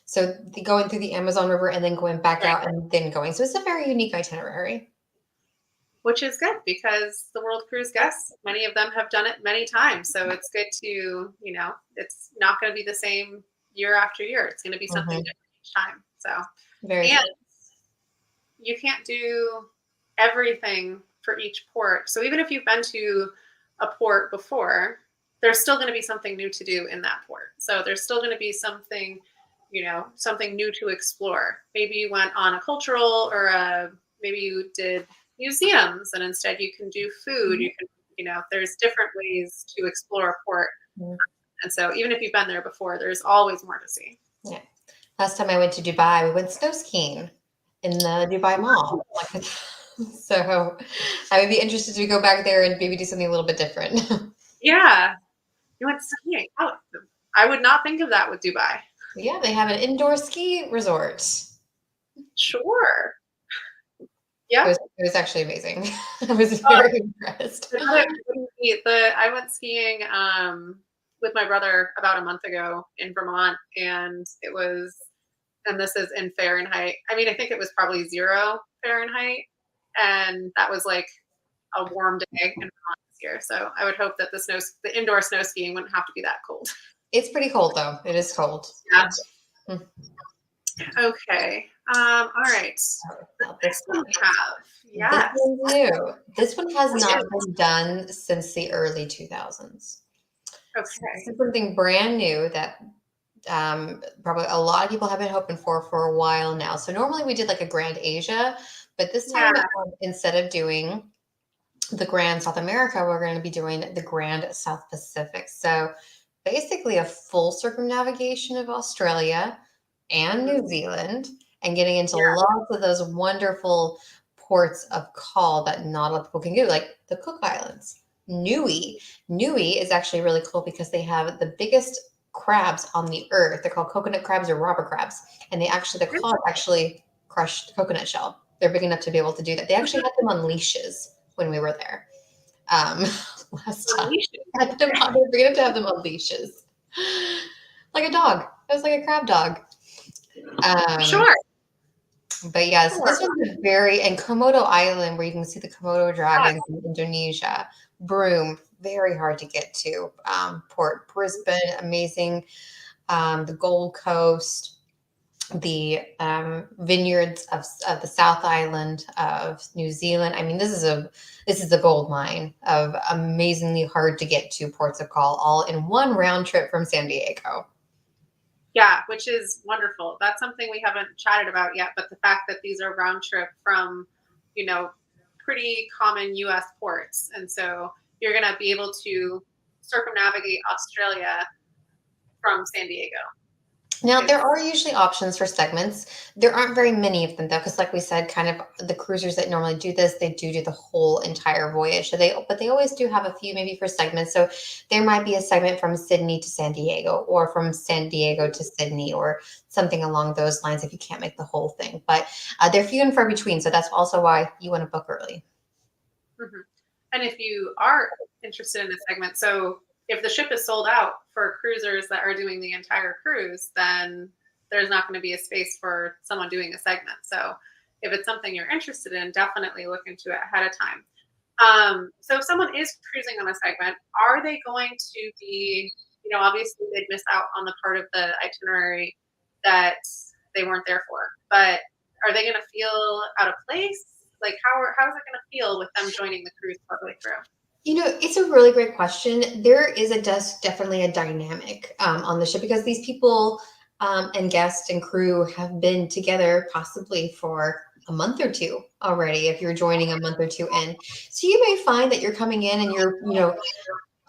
So going through the Amazon River and then going back
Right.
out and then going. So it's a very unique itinerary.
Which is good because the World Cruise guests, many of them have done it many times. So it's good to, it's not going to be the same year after year. It's going to be something different each time. So,
Very
and
true.
you can't do everything for each port. So even if you've been to a port before, there's still going to be something new to do in that port. So there's still going to be something, something new to explore. Maybe you went on a cultural or maybe you did museums and instead you can do food. You can, there's different ways to explore a port.
Mhm.
And so even if you've been there before, there's always more to see.
Yeah. Last time I went to Dubai, we went snow skiing in the Dubai Mall. So I would be interested to go back there and maybe do something a little bit different.
Yeah. You went skiing. Oh, I would not think of that with Dubai.
Yeah, they have an indoor ski resort.
Sure. Yeah.
It was actually amazing. I was very impressed.
I went skiing with my brother about a month ago in Vermont, and this is in Fahrenheit. I mean, I think it was probably 0 Fahrenheit, and that was like a warm day in Vermont this year. So I would hope that the indoor snow skiing wouldn't have to be that cold.
It's pretty cold though. It is cold.
Yeah.
Hmm.
Okay. All right. This one we have. Yes.
This one's new. This one has not been done since the early 2000s.
Okay.
This is something brand new that probably a lot of people have been hoping for a while now. So normally we did like a Grand Asia, but this time instead of doing the Grand South America, we're going to be doing the Grand South Pacific. So basically a full circumnavigation of Australia and New Zealand and getting into lots of those wonderful ports of call that not a lot of people can do, like the Cook Islands. Niue is actually really cool because they have the biggest crabs on the earth. They're called coconut crabs or robber crabs, and the claws actually crush the coconut shell. They're big enough to be able to do that. They actually had them on leashes when we were there last time. They're big enough to have them on leashes, like a dog. It was like a crab dog.
Sure.
But yes, this one's and Komodo Island, where you can see the Komodo dragons in Indonesia. Broome, very hard to get to. Port Brisbane, amazing. The Gold Coast, the vineyards of the South Island of New Zealand. I mean, this is a gold mine of amazingly hard to get to ports of call, all in one round trip from San Diego.
Yeah, which is wonderful. That's something we haven't chatted about yet, but the fact that these are round trip from, pretty common U.S. ports. And so you're going to be able to circumnavigate Australia from San Diego.
Now, there are usually options for segments. There aren't very many of them though, because like we said, kind of the cruisers that normally do this, they do the whole entire voyage. But they always do have a few maybe for segments. So there might be a segment from Sydney to San Diego, or from San Diego to Sydney, or something along those lines if you can't make the whole thing. But they're few and far between. So that's also why you want to book early.
Mm-hmm. And if you are interested in a segment, so if the ship is sold out for cruisers that are doing the entire cruise, then there's not going to be a space for someone doing a segment. So if it's something you're interested in, definitely look into it ahead of time. So if someone is cruising on a segment, are they going to be, obviously they'd miss out on the part of the itinerary that they weren't there for, but are they going to feel out of place? Like how is it going to feel with them joining the cruise partway through?
It's a really great question. There is definitely a dynamic on the ship, because these people and guests and crew have been together possibly for a month or two already, if you're joining a month or two in. So you may find that you're coming in and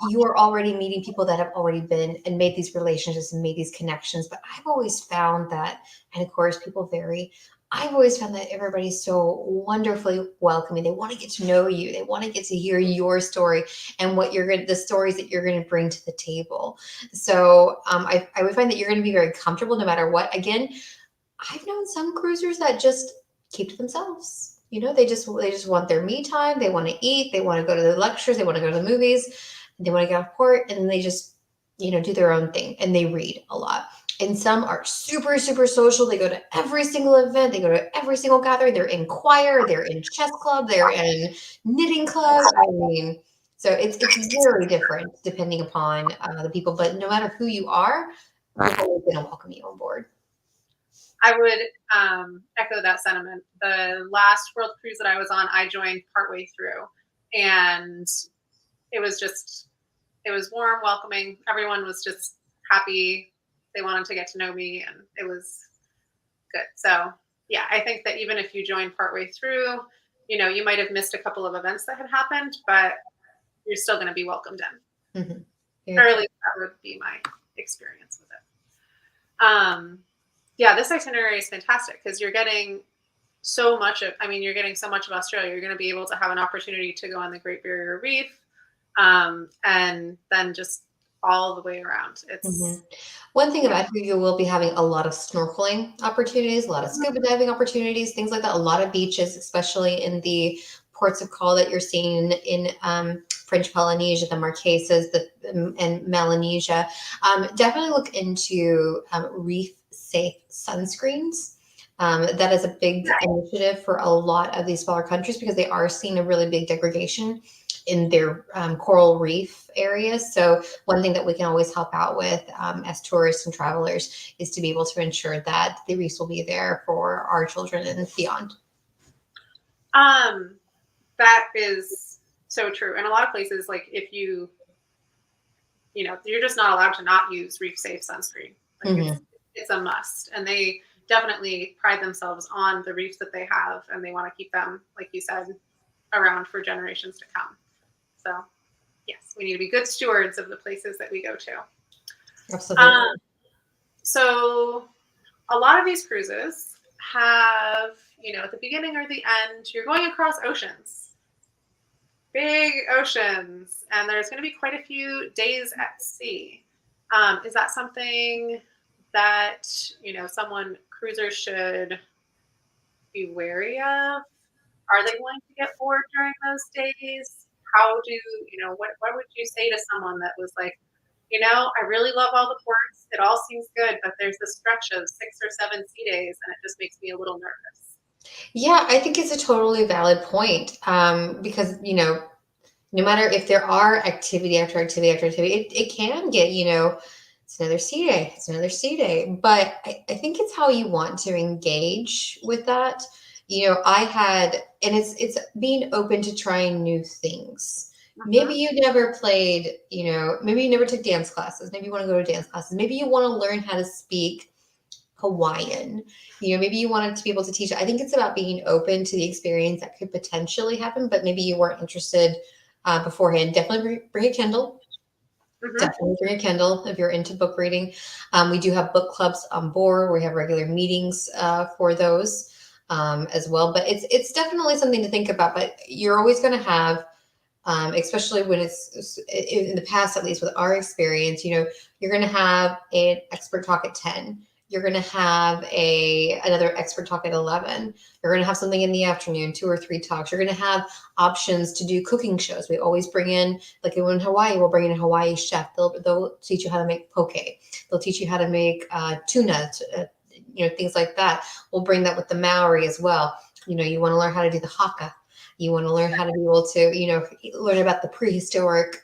you are already meeting people that have already been and made these relationships and made these connections. But I've always found that, and of course people vary, I've always found that everybody's so wonderfully welcoming. They want to get to know you. They want to get to hear your story and the stories that you're going to bring to the table. So I would find that you're going to be very comfortable no matter what. Again, I've known some cruisers that just keep to themselves. They just want their me time. They want to eat. They want to go to the lectures. They want to go to the movies. They want to get off port, and then they just, do their own thing, and they read a lot. And some are super, super social. They go to every single event. They go to every single gathering. They're in choir. They're in chess club. They're in knitting club. I mean, so it's very different depending upon the people. But no matter who you are, we're always going to welcome you on board.
I would echo that sentiment. The last world cruise that I was on, I joined partway through, and it was warm, welcoming. Everyone was just happy. They wanted to get to know me, and it was good. So yeah, I think that even if you join partway through, you might have missed a couple of events that had happened, but you're still going to be welcomed in.
Mm-hmm. Yeah.
Or at least that would be my experience with it. Yeah, this itinerary is fantastic because you're getting so much of Australia. You're going to be able to have an opportunity to go on the Great Barrier Reef, and then just all the way around. It's
one thing about here, you will be having a lot of snorkeling opportunities, a lot of scuba diving opportunities, things like that. A lot of beaches, especially in the ports of call that you're seeing in French Polynesia, the Marquesas, and Melanesia. Definitely look into reef safe sunscreens. That is a big initiative for a lot of these smaller countries, because they are seeing a really big degradation in their coral reef areas. So one thing that we can always help out with as tourists and travelers is to be able to ensure that the reefs will be there for our children and beyond.
That is so true. In a lot of places, like if you're just not allowed to not use reef safe sunscreen. Like it's a must. And they definitely pride themselves on the reefs that they have, and they want to keep them, like you said, around for generations to come. So yes, we need to be good stewards of the places that we go to.
Absolutely.
So a lot of these cruises have, at the beginning or the end, you're going across oceans, big oceans, and there's going to be quite a few days at sea. Is that something that, cruisers should be wary of? Are they going to get bored during those days? How do, what would you say to someone that was like, I really love all the ports. It all seems good, but there's this stretch of 6 or 7 sea days, and it just makes me a little nervous.
Yeah, I think it's a totally valid point, because, no matter if there are activity after activity after activity, it can get, it's another sea day, it's another sea day. But I think it's how you want to engage with that. It's being open to trying new things. Maybe you never played, maybe you never took dance classes. Maybe you want to go to dance classes. Maybe you want to learn how to speak Hawaiian. Maybe you wanted to be able to teach. I think it's about being open to the experience that could potentially happen, but maybe you weren't interested beforehand. Definitely bring a Kindle.
Hmm.
Definitely bring a Kindle if you're into book reading. We do have book clubs on board. We have regular meetings for those as well. But it's definitely something to think about. But you're always going to have, especially when it's in the past, at least with our experience, you're going to have an expert talk at 10. You're going to have another expert talk at 11. You're going to have something in the afternoon, 2 or 3 talks. You're going to have options to do cooking shows. We always bring in, like in Hawaii, we'll bring in a Hawaii chef. They'll teach you how to make poke. They'll teach you how to make tuna, things like that. We'll bring that with the Maori as well. You want to learn how to do the haka. You want to learn how to be able to, learn about the prehistoric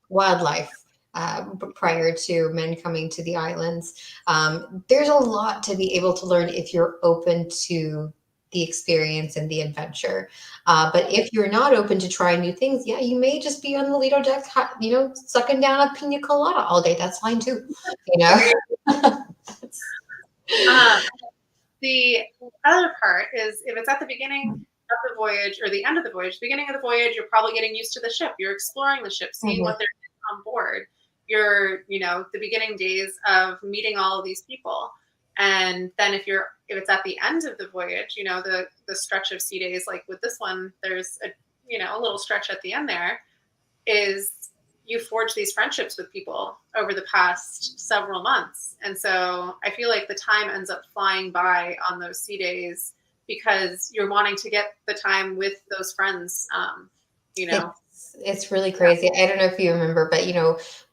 wildlife prior to men coming to the islands. There's a lot to be able to learn if you're open to the experience and the adventure. But if you're not open to trying new things, yeah, you may just be on the Lido deck, sucking down a pina colada all day. That's fine too.
Um, the other part is if it's at the beginning of the voyage or the end of the voyage, beginning of the voyage, you're probably getting used to the ship. You're exploring the ship, seeing what there is on board. You're, the beginning days of meeting all of these people. And then if it's at the end of the voyage, the stretch of sea days, like with this one, there's a little stretch at the end there, is you forge these friendships with people over the past several months. And so I feel like the time ends up flying by on those sea days because you're wanting to get the time with those friends,
It's really crazy. I don't know if you remember, but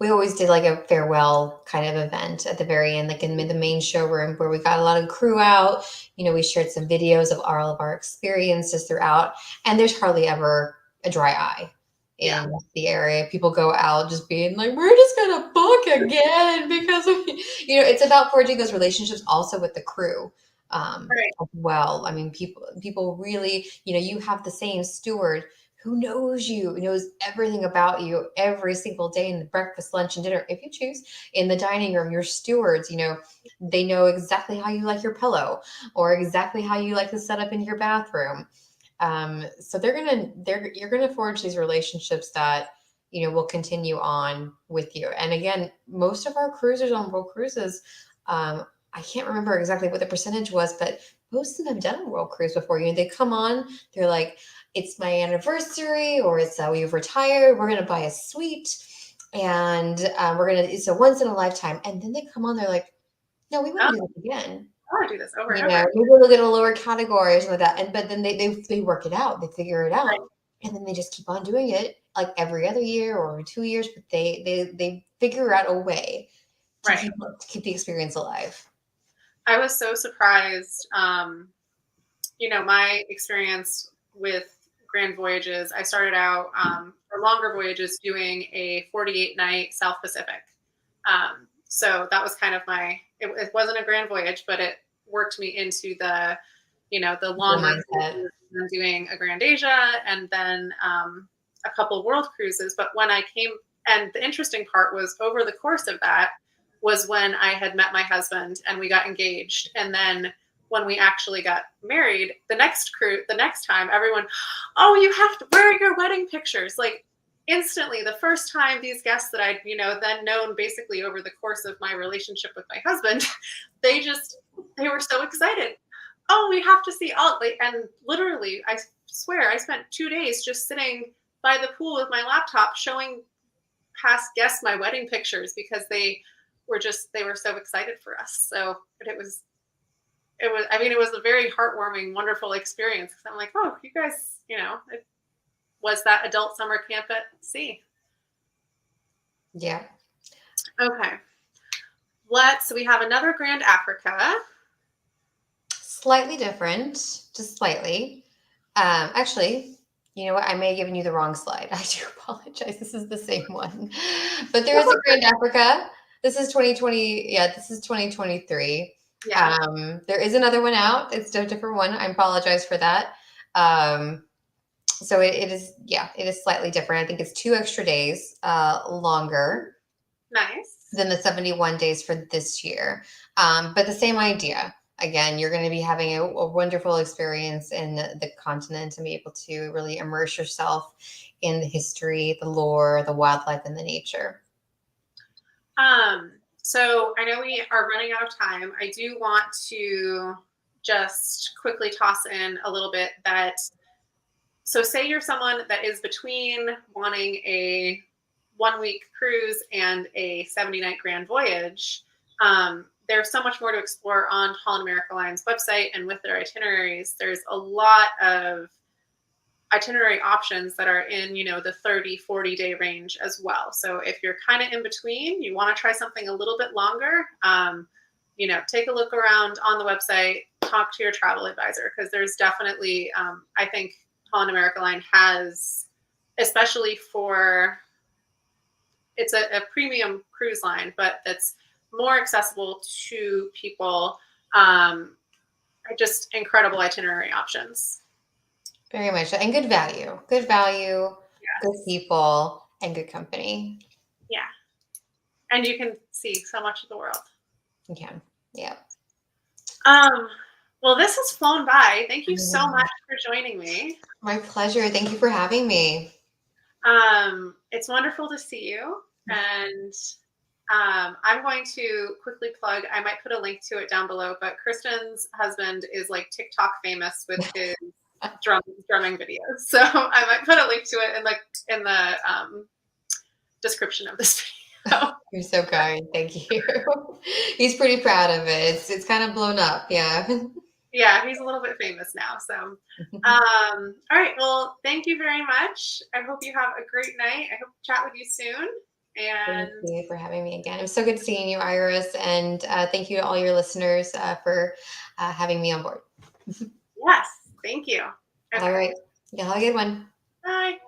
we always did like a farewell kind of event at the very end, like in the main showroom where we got a lot of crew out. We shared some videos of all of our experiences throughout, and there's hardly ever a dry eye in the area. People go out just being like, we're just gonna book again because it's about forging those relationships also with the crew.
right.
As well. I mean, people really, you have the same steward who knows you, knows everything about you every single day in the breakfast, lunch, and dinner, if you choose, in the dining room. Your stewards, they know exactly how you like your pillow or exactly how you like to set up in your bathroom. So you're gonna forge these relationships that will continue on with you. And again, most of our cruisers on world cruises, I can't remember exactly what the percentage was, but most of them have done a world cruise before. They come on, they're like, it's my anniversary, or it's we've retired. We're gonna buy a suite, and it's a once in a lifetime. And then they come on, they're like, no, we want to do this again.
I want to do this over and over.
Maybe we'll get a lower category or something like that. But then they work it out, they figure it out,
Right.
and then they just keep on doing it like every other year or 2 years. But they figure out a way to
Right.
keep the experience alive.
I was so surprised. My experience with Grand Voyages, I started out for longer voyages doing a 48-night South Pacific. So that was kind of it wasn't a Grand Voyage, but it worked me into the longer cruises, and doing a Grand Asia and then a couple world cruises. But when I came, and the interesting part was over the course of that was when I had met my husband and we got engaged. And then when we actually got married, the next time, everyone, oh, you have to, where are your wedding pictures? Like instantly, the first time these guests that I'd, then known basically over the course of my relationship with my husband, they were so excited. Oh, we have to see all, and literally, I swear, I spent 2 days just sitting by the pool with my laptop showing past guests my wedding pictures because they were so excited for us. So it was a very heartwarming, wonderful experience. Because I'm like, oh, you guys, it was that adult summer camp at sea.
Yeah.
Okay. So we have another Grand Africa.
Slightly different, just slightly. Actually, you know what? I may have given you the wrong slide. I do apologize. This is the same one. But there is a Grand Africa. This is 2020. Yeah, this is 2023.
Yeah.
There is another one out. It's a different one. I apologize for that. So it is slightly different. I think it's 2 extra days longer.
Nice.
Than the 71 days for this year. But the same idea. Again, you're going to be having a wonderful experience in the continent and be able to really immerse yourself in the history, the lore, the wildlife, and the nature.
So I know we are running out of time. I do want to just quickly toss in a little bit that, so say you're someone that is between wanting a 1 week cruise and a 70 night Grand Voyage. There's so much more to explore on Holland America Line's website and with their itineraries. There's a lot of itinerary options that are in, the 30-40 day range as well. So if you're kind of in between, you want to try something a little bit longer, take a look around on the website, talk to your travel advisor, because there's definitely, I think Holland America Line has, especially for, it's a premium cruise line, but that's more accessible to people. Just incredible itinerary options.
Very much so. And good value, good
Yes.
people, and good company.
Yeah. And you can see so much of the world.
You can. Yeah.
Well, this has flown by. Thank you so much for joining me.
My pleasure. Thank you for having me.
It's wonderful to see you. And I'm going to quickly plug, I might put a link to it down below, but Kristin's husband is like TikTok famous with his drumming videos. So I might put a link to it in the description of this video.
You're so kind. Thank you. He's pretty proud of it. It's kind of blown up. Yeah.
Yeah, he's a little bit famous now. So, all right. Well, thank you very much. I hope you have a great night. I hope to chat with you soon. And
thank you for having me again. It was so good seeing you, Iris. And thank you to all your listeners for having me on board.
Yes, thank you.
Okay. All right. Y'all have a good one.
Bye.